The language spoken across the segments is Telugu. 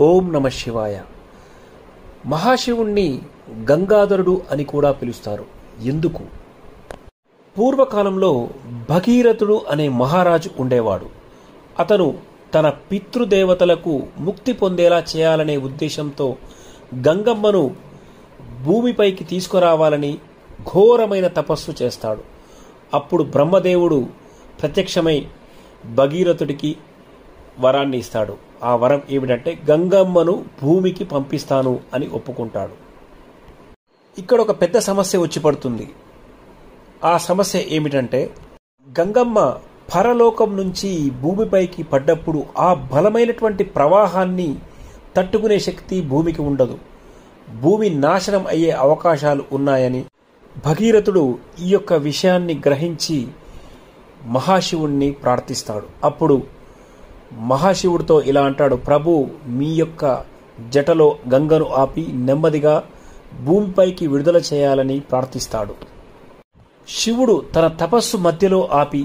ఓం నమ శివాయ. మహాశివుణ్ణి గంగాధరుడు అని కూడా పిలుస్తారు. ఎందుకు? పూర్వకాలంలో భగీరథుడు అనే మహారాజు ఉండేవాడు. అతను తన పితృదేవతలకు ముక్తి పొందేలా చేయాలనే ఉద్దేశంతో గంగమ్మను భూమిపైకి తీసుకురావాలని ఘోరమైన తపస్సు చేస్తాడు. అప్పుడు బ్రహ్మదేవుడు ప్రత్యక్షమై భగీరథుడికి వరాన్ని ఇస్తాడు. ఆ వరం ఏమిటంటే గంగమ్మను భూమికి పంపిస్తాను అని ఒప్పుకుంటాడు. ఇక్కడ ఒక పెద్ద సమస్య వచ్చి పడుతుంది. ఆ సమస్య ఏమిటంటే గంగమ్మ పరలోకం నుంచి భూమిపైకి పడ్డప్పుడు ఆ బలమైనటువంటి ప్రవాహాన్ని తట్టుకునే శక్తి భూమికి ఉండదు. భూమి నాశనం అయ్యే అవకాశాలు ఉన్నాయని భగీరథుడు ఈ యొక్క విషయాన్ని గ్రహించి మహాశివుణ్ణి ప్రార్థిస్తాడు. అప్పుడు మహాశివుడితో ఇలా అంటాడు, ప్రభు, మీ యొక్క జటలో గంగను ఆపి నెమ్మదిగా భూమిపైకి విడుదల చేయాలని ప్రార్థిస్తాడు. శివుడు తన తపస్సు మధ్యలో ఆపి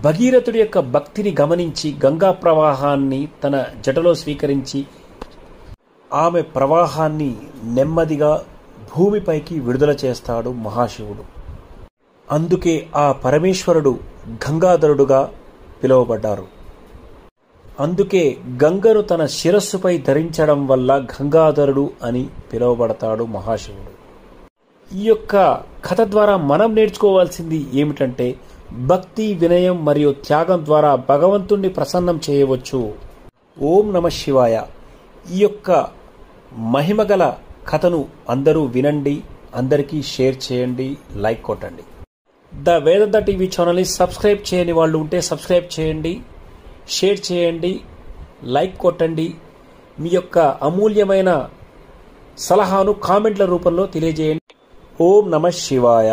భగీరథుడి యొక్క భక్తిని గమనించి గంగా ప్రవాహాన్ని తన జటలో స్వీకరించి ఆమె ప్రవాహాన్ని నెమ్మదిగా భూమిపైకి విడుదల చేస్తాడు మహాశివుడు. అందుకే ఆ పరమేశ్వరుడు గంగాధరుడుగా పిలువబడ్డారు. అందుకే గంగను తన శిరస్సుపై ధరించడం వల్ల గంగాధరుడు అని పిలువబడతాడు మహాశివుడు. ఈ యొక్క కథ ద్వారా మనం నేర్చుకోవాల్సింది ఏమిటంటే భక్తి, వినయం మరియు త్యాగం ద్వారా భగవంతుణ్ణి ప్రసన్నం చేయవచ్చు. ఓం నమ శివాయ. ఈ యొక్క మహిమగల కథను అందరూ వినండి, అందరికీ షేర్ చేయండి, లైక్ కొట్టండి. ద వేదాంత టీవీ ఛానల్ని సబ్స్క్రైబ్ చేయని వాళ్ళు ఉంటే సబ్స్క్రైబ్ చేయండి, షేర్ చేయండి, లైక్ కొట్టండి. మీ యొక్క అమూల్యమైన సలహాను కామెంట్ల రూపంలో తెలియజేయండి. ఓం నమ శివాయ.